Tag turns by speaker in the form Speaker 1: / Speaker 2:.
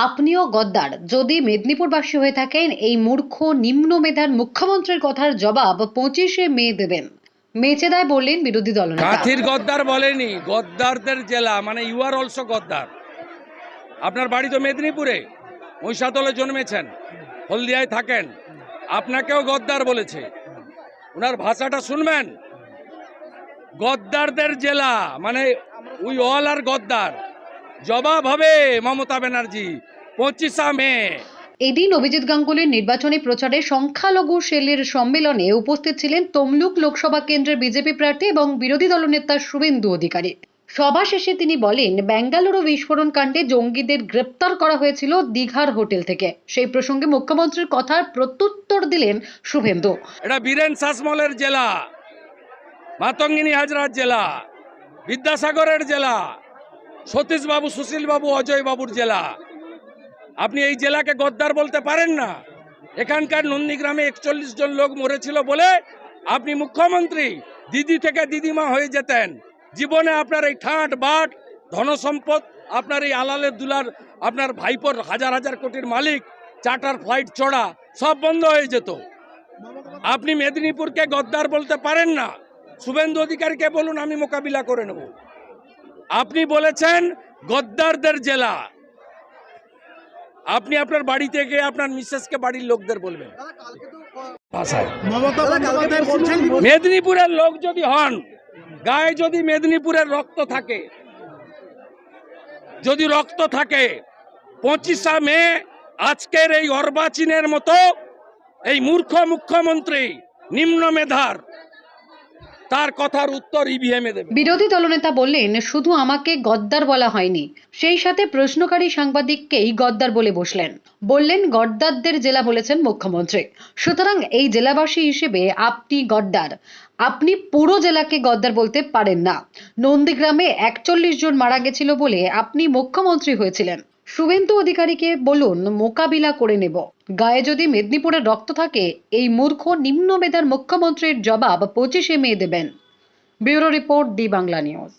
Speaker 1: আপনিও গদ্দার যদি মেদিনীপুরবাসী হয়ে থাকেন, এই মূর্খ নিম্ন মেধার মুখ্যমন্ত্রীর কথার জবাব 25শে মে দেবেন, মেচেদায় বললেন বিরোধী দলনেতা।
Speaker 2: কাথির গদ্দার বলেনি, গদ্দারদের জেলা, মানে ইউ আর অলসো গদ্দার। আপনার বাড়ি তো মেদিনীপুরে, মহিষাদলে জন্মেছেন, হলদিয়ায় থাকেন, আপনাকেও গদ্দার বলেছে। ওনার ভাষাটা শুনবেন, গদ্দারদের জেলা, মানে উই অল আর গদ্দার। জবাব হবে মমতা ব্যানার্জি 25শে মে।
Speaker 1: এদিন অভিজিৎ গাঙ্গুলির নির্বাচনী প্রচারে সংখ্যালঘু সেলের সম্মেলনে উপস্থিত ছিলেন তমলুক লোকসভা কেন্দ্রের বিজেপি প্রার্থী এবং বিরোধী দলনেতা শুভেন্দু অধিকারী। সভা শেষে তিনি বলেন, বেঙ্গালুরু বিস্ফোরণ কাণ্ডে জঙ্গিদের গ্রেপ্তার করা হয়েছিল দীঘার হোটেল থেকে। সেই প্রসঙ্গে মুখ্যমন্ত্রীর কথার প্রত্যুত্তর দিলেন শুভেন্দু।
Speaker 2: এটা বীরেন শাসমলের জেলা, মাতঙ্গিনী হাজরার জেলা, বিদ্যাসাগরের জেলা, সতীশবাবু, সুশীলবাবু, অজয়বাবুর জেলা। আপনি এই জেলাকে গদ্দার বলতে পারেন না। এখানকার নন্দীগ্রামে 41 জন লোক মরেছিল বলে আপনি মুখ্যমন্ত্রী, দিদি থেকে দিদিমা হয়ে যেতেন। জীবনে আপনার এই ঠাঁট বাট ধনসম্পদ, আপনার এই আলালের দুলার, আপনার ভাইপোর হাজার হাজার কোটির মালিক, চার্টার ফ্লাইট চড়া, সব বন্ধ হয়ে যেত। আপনি মেদিনীপুরকে গদ্দার বলতে পারেন না। শুভেন্দু অধিকারীকে বলুন, আমি মোকাবিলা করে নেব। আপনি বলেছেন গদ্দারদের জেলা। আপনি আপনার বাড়িতে গিয়ে আপনার মিসেসকে বাড়ির লোকদের বলবেন ভাষায়। মেদিনীপুরের লোক যদি হন, গায়ে যদি মেদিনীপুরের রক্ত থাকে, যদি রক্ত থাকে, 25শে মে আজকের এই অর্বাচীনের মতো এই মূর্খ মুখ্যমন্ত্রী নিম্ন মেধার, তার কথার উত্তর ইভিএমে দেবে।
Speaker 1: বিরোধী দলনেতা বললেন, শুধু আমাকে গদ্দার বলা হয়নি, সেই সাথে প্রশ্নকারী সাংবাদিককেই গদ্দার বলে বসলেন। বললেন, গদ্দারদের জেলা বলেছেন মুখ্যমন্ত্রী, সুতরাং এই জেলাবাসী হিসেবে আপনি গদ্দার। আপনি পুরো জেলাকে গদ্দার বলতে পারেন না। নন্দীগ্রামে 41 জন মারা গেছিল বলে আপনি মুখ্যমন্ত্রী হয়েছিলেন। শুভেন্দু অধিকারীকে বলুন, মোকাবিলা করে নেব। গায়ে যদি মেদিনীপুরের রক্ত থাকে, এই মূর্খ নিম্ন মেধার মুখ্যমন্ত্রীর জবাব 25শে মে দেবেন। ব্যুরো রিপোর্ট, দি বাংলা নিউজ।